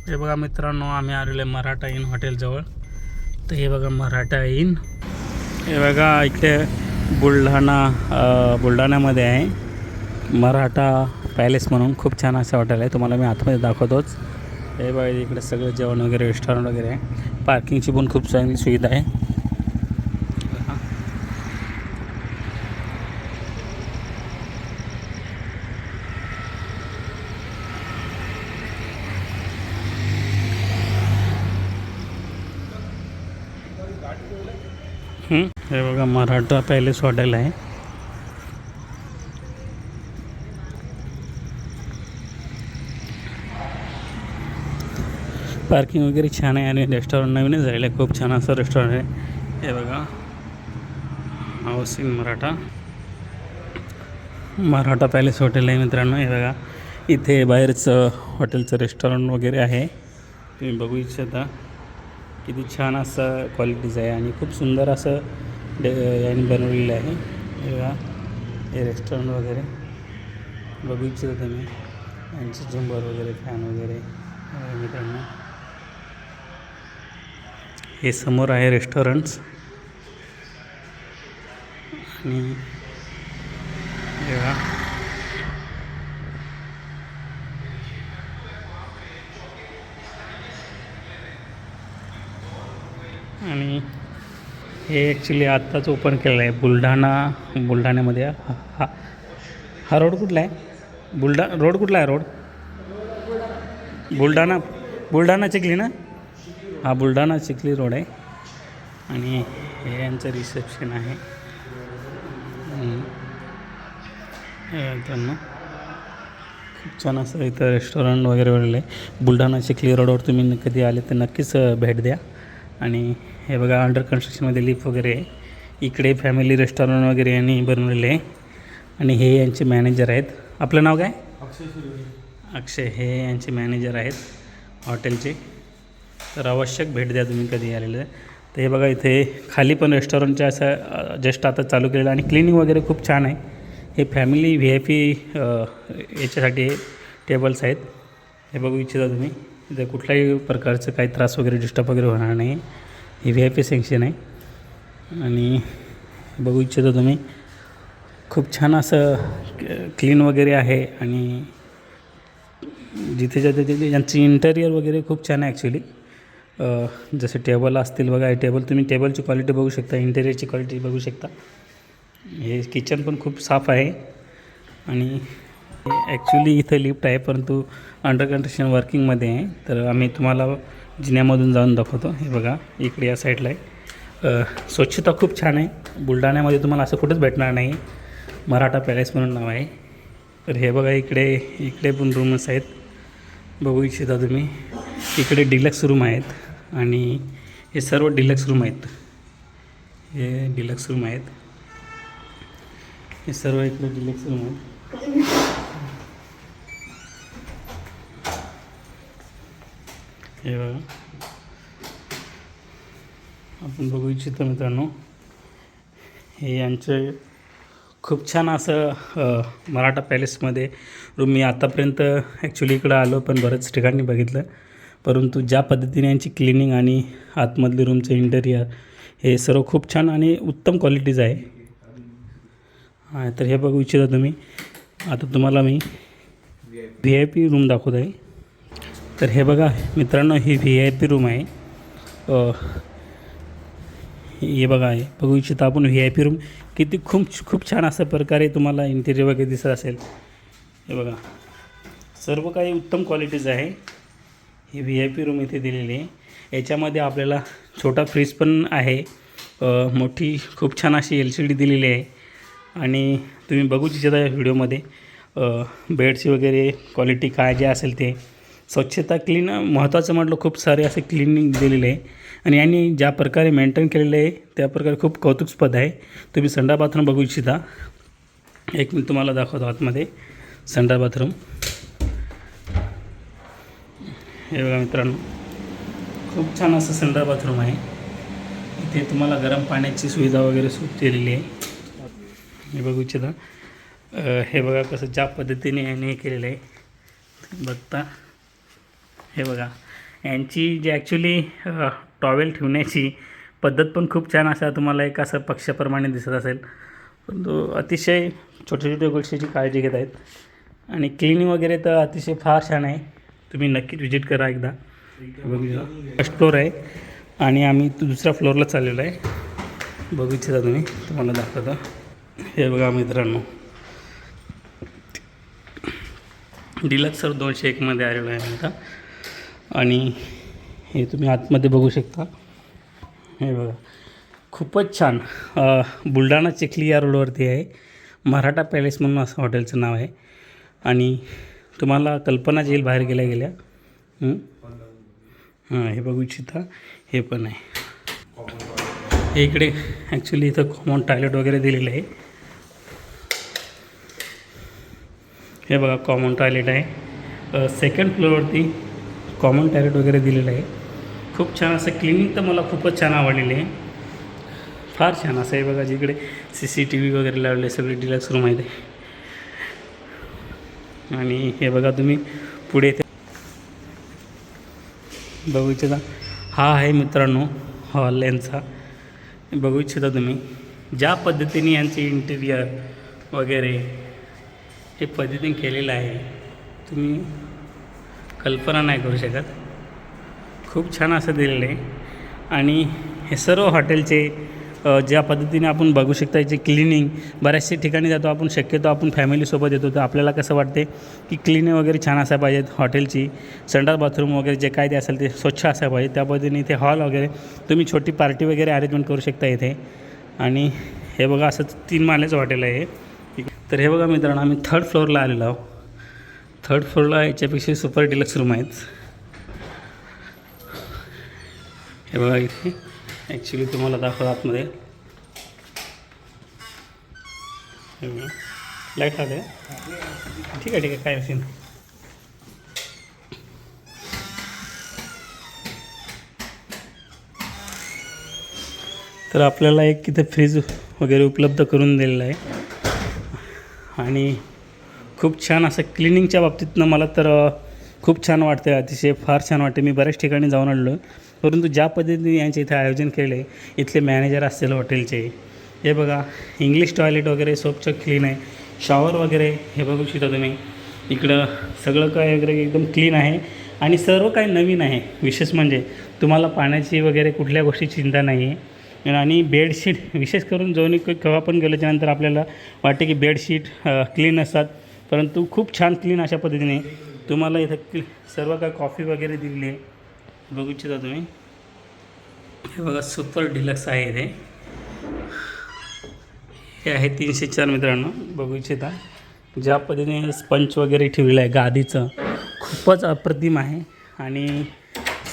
हे बघा मित्रांनो, आम्ही आलेलो आहे मराठा इन हॉटेलजवळ. तर हे बघा मराठा इन, हे बघा इकडे बुलढाण्यामध्ये आहे मराठा पॅलेस म्हणून. खूप छान असं हॉटेल आहे, तुम्हाला मी आतमध्ये दाखवतोच. हे बघा इकडे सगळं जेवण वगैरे, रेस्टॉरंट वगैरे आहे. पार्किंगची पण खूप चांगली सुविधा आहे. हे बघा मराठा पॅलेस हॉटेल आहे. पार्किंग वगैरे छान आहे आणि रेस्टॉरंट नवीनच झालेलं आहे. खूप छान असं रेस्टॉरंट आहे. हे बघा हाऊसिंग मराठा पॅलेस हॉटेल आहे मित्रांनो. हे बघा इथे बाहेरचं हॉटेलचं रेस्टॉरंट वगैरे आहे. तुम्ही बघू इच्छिता किती छान असं क्वालिटीज आहे आणि खूप सुंदर असं याने बनवलेलं आहे. हे बघा हे रेस्टॉरंट वगैरे बघू इच्छिता तुम्ही, यांचे झुंबर वगैरे, फॅन वगैरे मित्रांनो. हे समोर आहे रेस्टॉरंट्स आणि हे बघा आणि हे ॲक्च्युली आत्ताच ओपन केलेलं आहे बुलढाण्यामध्ये. हा रोड कुठला आहे? रोड कुठला आहे? बुलढाणा चिखली ना? हा बुलढाणा चिखली रोड आहे. आणि हे यांचं रिसेप्शन आहे. त्यांना खूप छान असं इथं रेस्टॉरंट वगैरे आहे. बुलढाणा चिखली रोडवर तुम्ही कधी आले तर नक्कीच भेट द्या. आणि हे बघा अंडर कन्स्ट्रक्शनमध्ये लिफ्ट वगैरे आहे. इकडे फॅमिली रेस्टॉरंट वगैरे यांनी बनवलेले आहे. आणि हे यांचे मॅनेजर आहेत. आपलं नाव काय? अक्षय. हे यांचे मॅनेजर आहेत हॉटेलचे. तर आवश्यक भेट द्या तुम्ही कधी आलेलं. तर हे बघा इथे खाली पण रेस्टॉरंटच्या असं जस्ट आता चालू केलेलं आणि क्लिनिंग वगैरे खूप छान आहे. हे फॅमिली VIP याच्यासाठी टेबल्स आहेत. हे बघू इच्छिता तुम्ही, इथे कुठल्याही प्रकारचं काही त्रास वगैरे, डिस्टर्ब वगैरे होणार नाही. हे VIP सेक्शन आहे. आणि बघू इच्छिता तुम्ही, खूप छान असं क्लीन वगैरे आहे. आणि जिथे तिथे यांची इंटेरियर वगैरे खूप छान आहे ॲक्च्युली. जसे टेबल असतील बघा, हे टेबलची क्वालिटी बघू शकता, इंटेरियरची क्वालिटी बघू शकता. हे किचन पण खूप साफ आहे. आणि ॲक्च्युली इथं लिफ्ट आहे, परंतु अंडर कन्स्ट्रक्शन वर्किंगमध्ये आहे. तर आम्ही तुम्हाला जिन्यामधून जाऊन दाखवतो. हे बघा इकडे या साईडला आहे. स्वच्छता खूप छान आहे. बुलढाण्यामध्ये तुम्हाला असं कुठंच भेटणार नाही. मराठा पॅलेस म्हणून नाव आहे. तर हे बघा इकडे पण रूम्स आहेत, बघू इच्छिता तुम्ही. इकडे डिलक्स रूम आहेत आणि हे सर्व डिलक्स रूम आहेत. हे डिलक्स रूम आहेत. हे सर्व इकडे डिलक्स रूम आहेत. हे बघा आपण बघू इच्छितो मित्रांनो. हे यांचे खूप छान असं मराठा पॅलेसमध्ये रूम. मी आतापर्यंत ॲक्च्युली इकडं आलो, पण बऱ्याच ठिकाणी बघितलं, परंतु ज्या पद्धतीने यांची क्लिनिंग आणि आतमधली रूमचं इंटेरियर हे सर्व खूप छान आणि उत्तम क्वालिटीज आहे. हां, तर हे बघू इच्छिता तुम्ही. आता तुम्हाला मी VIP रूम दाखवत आहे. तर हे बघा मित्रांनो, ही VIP रूम आहे. हे बघा आहे, बघू इच्छिता आपण VIP रूम. किती खूप छान अशा प्रकारे तुम्हाला इंटेरियर वगैरे दिसत असेल. हे बघा सर्व काही उत्तम क्वालिटीज आहे. ही VIP रूम इथे दिलेली आहे. याच्यामध्ये आपल्याला छोटा फ्रीज पण आहे. मोठी खूप छान अशी LCD दिलेली आहे. आणि तुम्ही बघू इच्छिता या व्हिडिओमध्ये बेडची वगैरे क्वालिटी काय जे असेल ते. स्वच्छता क्लीन महत्त्वाचं म्हटलं, खूप सारे असे क्लिनिंग दिलेले आहे. आणि यांनी ज्या प्रकारे मेंटेन केलेलं आहे त्या प्रकारे खूप कौतुकस्पद आहे. तुम्ही संडास बाथरूम बघू इच्छिता. एक मी तुम्हाला दाखवतो आतमध्ये संडास बाथरूम. हे बघा मित्रांनो, खूप छान असं संडास बाथरूम आहे. इथे तुम्हाला गरम पाण्याची सुविधा वगैरे केलेली आहे. हे बघू इच्छिता. हे बघा कसं ज्या पद्धतीने याने केलेलं आहे बघता. हे बघा यांची जी ॲक्च्युली टॉवेल ठेवण्याची पद्धत पण खूप छान असा तुम्हाला एक असं पक्षाप्रमाणे दिसत असेल, परंतु अतिशय छोट्या छोट्या गोष्टीची काळजी घेत आहेत आणि क्लिनिंग वगैरे तर अतिशय फार छान आहे. तुम्ही नक्कीच व्हिजिट करा एकदा. बघूया फर्स्ट फ्लोअर आहे आणि आम्ही दुसऱ्या फ्लोअरला चाललेलो आहे. बघू इच्छिता तुम्ही, तुम्हाला दाखवतो. हे बघा मित्रांनो, डिलक्स सर 201मध्ये आलेलो आहे आता. आणि हे तुम्ही आतमध्ये बघू शकता. हे बघा खूपच छान. बुलढाणा चिखली या रोडवरती आहे. मराठा पॅलेस म्हणून असं हॉटेलचं नाव आहे. आणि तुम्हाला कल्पना येईल बाहेर गेल्या गेल्या. हे बघू इच्छिता, हे पण आहे. हे इकडे ॲक्च्युली इथं कॉमन टॉयलेट वगैरे दिलेलं आहे. हे बघा कॉमन टॉयलेट आहे. सेकंड फ्लोअरवरती कॉमन टॉयलेट वगैरे दिलेलं आहे. खूप छान असं क्लिनिंग तर मला खूपच छान आवडलेले आहे. फार छान असं आहे बघा. जिकडे CCTV वगैरे लावले, सगळे डिलक्स रूम आहे. आणि हे बघा तुम्ही पुढे ते बघू इच्छिता, हा आहे मित्रांनो हॉल यांचा. बघू इच्छिता तुम्ही ज्या पद्धतीने यांचे इंटिरियर वगैरे हे पद्धतीने केलेलं आहे, तुम्ही कल्पना नाही करू शकत. खूप छान असं दिलेलं आहे. आणि हे सर्व हॉटेलचे ज्या पद्धतीने आपण बघू शकता, याची क्लिनिंग बऱ्याचशा ठिकाणी जातो आपण, शक्यतो आपण फॅमिलीसोबत येतो, तर आपल्याला कसं वाटते की क्लिनिंग वगैरे छान असायला पाहिजेत. हॉटेलची संडास बाथरूम वगैरे जे काय ते असेल ते स्वच्छ असायला पाहिजे. त्या पद्धतीने इथे हॉल वगैरे तुम्ही छोटी पार्टी वगैरे अरेंजमेंट करू शकता इथे. आणि हे बघा असं 3 माळ्याचं हॉटेल आहे. तर हे बघा मित्रांनो, आम्ही 3rd फ्लोअरला आलेलो आहोत. 3rd फ्लोअरला याच्यापेक्षा सुपर डिलक्स रूम आहेत. हे बघा इथे ॲक्च्युली तुम्हाला दाखवतो आतमध्ये. लाईट आले, ठीक आहे काय विषय नाही. तर आपल्याला एक इथे फ्रीज वगैरे उपलब्ध करून दिलेलं आहे. आणि खूप छान असं क्लिनिंगच्या बाबतीतनं मला तर खूप छान वाटतं, अतिशय फार छान वाटते. मी बऱ्याच ठिकाणी जाऊन आलो, परंतु ज्या पद्धतीने यांचे इथे आयोजन केले, इथले मॅनेजर असतील हॉटेलचे, हे बघा इंग्लिश टॉयलेट वगैरे स्वच्छ क्लीन आहे. शॉवर वगैरे हे बघू शकता तुम्ही. इकडं सगळं काय वगैरे एकदम क्लीन आहे आणि सर्व काही नवीन आहे. विशेष म्हणजे तुम्हाला पाण्याची वगैरे कुठल्या गोष्टीची चिंता नाही आहे. आणि बेडशीट विशेष करून जाऊन केव्हा पण गेल्याच्यानंतर आपल्याला वाटते की बेडशीट क्लीन असतात, परंतु खूप छान क्लीन अशा पद्धतीने तुम्हाला इथं सर्व काय कॉफी वगैरे दिलेली आहे. बघू इच्छिता तुम्ही. हे बघा सुपर डिलक्स आहे इथे. हे आहे 304 मित्रांनो. बघू इच्छिता ज्या पद्धतीने स्पंच वगैरे ठेवलेलं आहे गादीचं, खूपच अप्रतिम आहे. आणि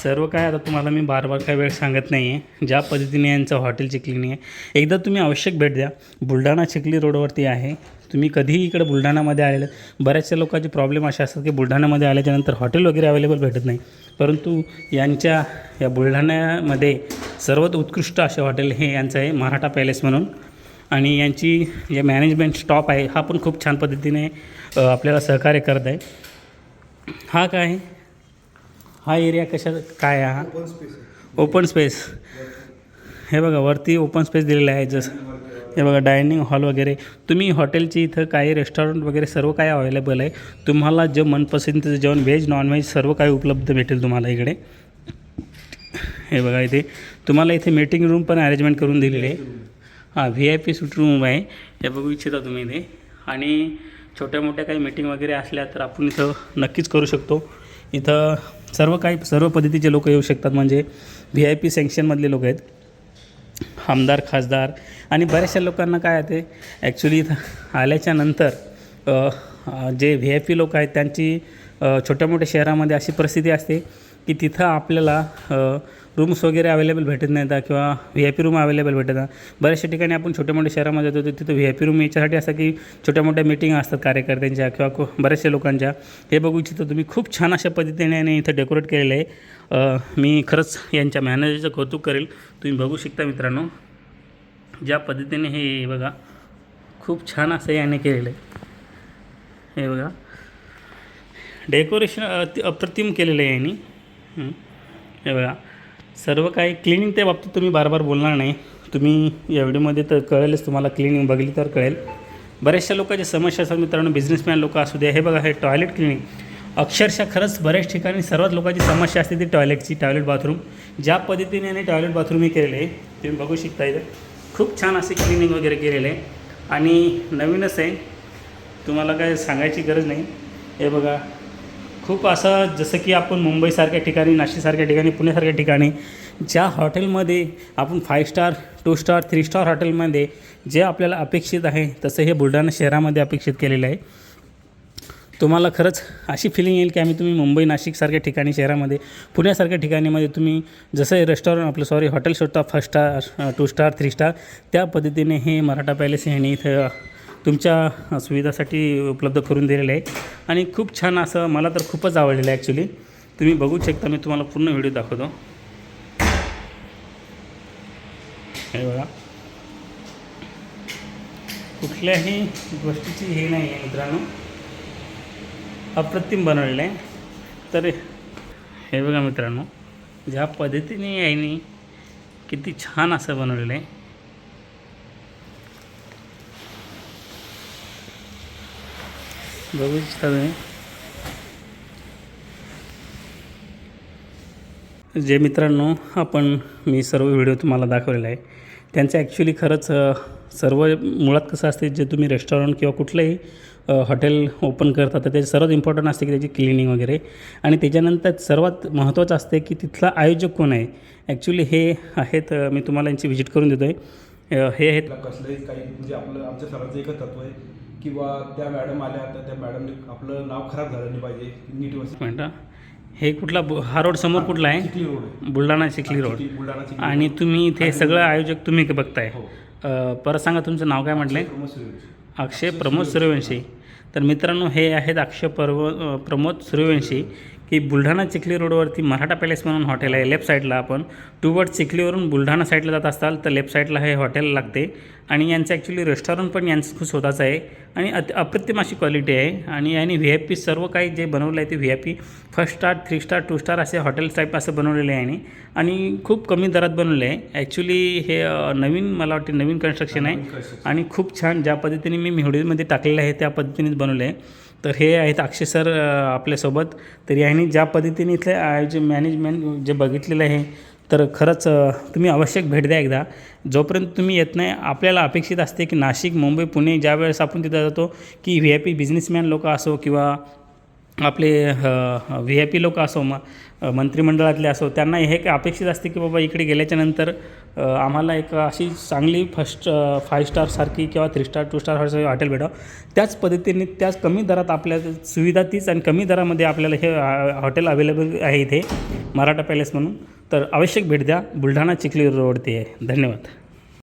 सर्व काय आता तुम्हाला मी बार काही वेळ सांगत नाही आहे. ज्या पद्धतीने यांचं हॉटेलची क्लिनिंग आहे, एकदा तुम्ही आवश्यक भेट द्या. बुलढाणा चिखली रोडवरती आहे. तुम्ही कधीही इकडे बुलढाणामध्ये आलेलं, बऱ्याचशा लोकांचे प्रॉब्लेम असे असतात की बुलढाणामध्ये आल्याच्यानंतर हॉटेल वगैरे अवेलेबल भेटत नाही, परंतु यांच्या या बुलढाण्यामध्ये सर्वात उत्कृष्ट असे हॉटेल हे यांचं आहे मराठा पॅलेस म्हणून. आणि यांची जे मॅनेजमेंट स्टॉप आहे हा पण खूप छान पद्धतीने आपल्याला सहकार्य करत आहे. हा काय हा एरिया कशा काय आहे? हा ओपन स्पेस. हे बघा वरती ओपन स्पेस दिलेलं आहे. जसं हे बघा डायनिंग हॉल वगैरे. तुम्ही हॉटेलची इथं काही रेस्टॉरंट वगैरे सर्व काही अवेलेबल आहे. तुम्हाला जे मनपसंतीचं जेवण व्हेज नॉनव्हेज सर्व काही उपलब्ध भेटेल तुम्हाला इकडे. हे बघा इथे तुम्हाला इथे मीटिंग रूम पण अरेंजमेंट करून दिलेली आहे. हां VIP सूट रूम आहे. हे बघू इच्छिता तुम्ही इथे. आणि छोट्या मोठ्या काही मीटिंग वगैरे असल्या तर आपण इथं नक्कीच करू शकतो. इथं सर्व पद्धतीचे लोक येऊ शकतात. म्हणजे VIP सँक्शनमधले लोक आहेत, आमदार खासदार आणि बऱ्याचशा लोकांना काय आहे ते ॲक्च्युली इथं आल्याच्या नंतर जे VIP लोक आहेत त्यांची छोट्या मोठ्या शहरामध्ये अशी परिस्थिती असते की तिथं आपल्याला रूम्स वगैरे अवेलेबल भेटत नाहीत किंवा VIP रूम अवेलेबल भेटत नाही. बऱ्याचशा ठिकाणी आपण छोट्या मोठ्या शहरामध्ये जातो तिथं VIP रूम याच्यासाठी असतात की छोट्या मोठ्या मीटिंग असतात कार्यकर्त्यांच्या किंवा बऱ्याचशा लोकांच्या. हे बघू इच्छितो तुम्ही. खूप छान अशा पद्धतीने इथं डेकोरेट केलेलं आहे. मी खरंच यांच्या मॅनेजरचं कौतुक करेल. तुम्ही बघू शकता मित्रांनो ज्या पद्धतीने हे बघा खूप छान असं याने केलेलं आहे. हे बघा डेकोरेशन अप्रतिम केलेलं आहे यांनी. हे बघा सर्व काही क्लिनिंग त्या बाबतीत तुम्ही बार बोलणार नाही. तुम्ही या व्हिडिओमध्ये तर कळेलच तुम्हाला, क्लिनिंग बघली तर कळेल. बऱ्याचशा लोकांची समस्या असतात मित्रांनो, बिझनेसमॅन लोक असू द्या. हे बघा हे टॉयलेट क्लिनिंग अक्षरशः खरंच बऱ्याच ठिकाणी सर्वात लोकांची समस्या असते ती टॉयलेटची. टॉयलेट बाथरूम ज्या पद्धतीने आणि टॉयलेट बाथरूम हे केलेले आहे तुम्ही बघू शकता. इथं खूप छान असे क्लिनिंग वगैरे केलेले आहे आणि नवीनच आहे, तुम्हाला काय सांगायची गरज नाही. हे बघा खूप असं जसं की आपण मुंबईसारख्या ठिकाणी, नाशिकसारख्या ठिकाणी, पुण्यासारख्या ठिकाणी ज्या हॉटेलमध्ये आपण 5 स्टार 2 स्टार 3 स्टार हॉटेलमध्ये जे आपल्याला अपेक्षित आहे तसं हे बुलढाणा शहरामध्ये अपेक्षित केलेलं आहे. तुम्हाला खरंच अशी फिलिंग येईल की तुम्ही मुंबई नाशिकसारख्या ठिकाणी, शहरामध्ये, पुण्यासारख्या ठिकाणीमध्ये तुम्ही जसं रेस्टॉरंट आपलं हॉटेल शोधता 5 स्टार 2 स्टार 3 स्टार त्या पद्धतीने हे मराठा पॅलेस ह्यांनी इथं तुमच्या सुविधासाठी उपलब्ध करून दिलेलं आहे आणि खूप छान असं मला तर खूपच आवडलेलं आहे. ॲक्च्युली तुम्ही बघू शकता, मी तुम्हाला पूर्ण व्हिडिओ दाखवतो. हे बघा कुठल्याही गोष्टीची हे नाही आहे मित्रांनो, अप्रतिम बनवलेलं आहे. तर हे बघा मित्रांनो ज्या पद्धतीने याने किती छान असं बनवलेलं आहे. बघू शकता तुम्ही. जे मित्रांनो मी सर्व व्हिडिओ तुम्हाला दाखवलेला आहे त्यांचं ॲक्च्युली खरंच सर्व मुळात कसं असते, जे तुम्ही रेस्टॉरंट किंवा कुठलंही हॉटेल ओपन करता तर त्याचे सर्वात इम्पॉर्टंट असते की त्याची क्लिनिंग वगैरे, आणि त्याच्यानंतर सर्वात महत्त्वाचं असते की तिथला आयोजक कोण आहे. ॲक्च्युली हे आहेत, मी तुम्हाला यांची व्हिजिट करून देतो आहे. हे आहेत कसलंही काही म्हणजे आमच्या सरांचं एकच तत्व आहे किंवा त्या मॅडम आल्या तर त्या मॅडमने आपलं नाव खराब झालं नाही पाहिजे, नीट व्यवस्थित. मिनटं, हे कुठला हा रोड समोर कुठला आहे? चिखली रोड आहे, बुलढाणा चिखली रोड. बुलढाणा चिखली. आणि तुम्ही इथे सगळं आयोजक तुम्ही बघताय. परत सांगा तुमचं नाव काय म्हटलं आहे? अक्षय प्रमोद सूर्यवंशी. तर मित्रांनो हे आहेत अक्षय प्रमोद सूर्यवंशी, की बुलढाणा चिखली रोडवरती मराठा पॅलेस म्हणून हॉटेल आहे. लेफ्ट साईडला आपण टुवर्ड चिखलीवरून बुलढाणा साईडला जात असाल तर लेफ्ट साईडला हे हॉटेल लागते आणि यांचं ॲक्च्युली रेस्टॉरंट पण यांचं खूप स्वतःचं आहे आणि अप्रतिम अशी क्वालिटी आहे. आणि यांनी VIP सर्व काही जे बनवलं आहे ते VIP 1 स्टार 3 स्टार 2 स्टार असे हॉटेल टाईप असं बनवलेलं आहे आणि खूप कमी दरात बनवलं आहे. ॲक्च्युली हे नवीन, मला वाटते नवीन कन्स्ट्रक्शन आहे आणि खूप छान ज्या पद्धतीने मी व्हिडिओमध्ये टाकलेलं आहे त्या पद्धतीनेच बनवलं आहे. तर हे आहेत अक्षय सर आपल्यासोबत. तर यांनी ज्या पद्धतीने इथले आयोजन मॅनेजमेंट जे बघितलेलं आहे तर खरंच तुम्ही आवश्यक भेट द्या एकदा. जोपर्यंत तुम्ही येत नाही, आपल्याला अपेक्षित असते की नाशिक, मुंबई, पुणे ज्या वेळेस आपण तिथं जातो की VIP बिझनेसमॅन लोक असो किंवा आपले VIP लोक असो, मंत्रिमंडळातले असो, त्यांना हे काय अपेक्षित असते की बाबा इकडे गेल्याच्यानंतर आम्हाला एक अशी चांगली 5 स्टार सारखी किंवा 3 स्टार 2 स्टार हॉटेल भेटावं. त्याच पद्धतीने त्याच कमी दरात आपल्या सुविधा तीच आणि कमी दरामध्ये आपल्याला हे हॉटेल अवेलेबल आहे इथे मराठा पॅलेस म्हणून. तर आवश्यक भेट द्या. बुलढाणा चिखली रोडवरती आहे. धन्यवाद.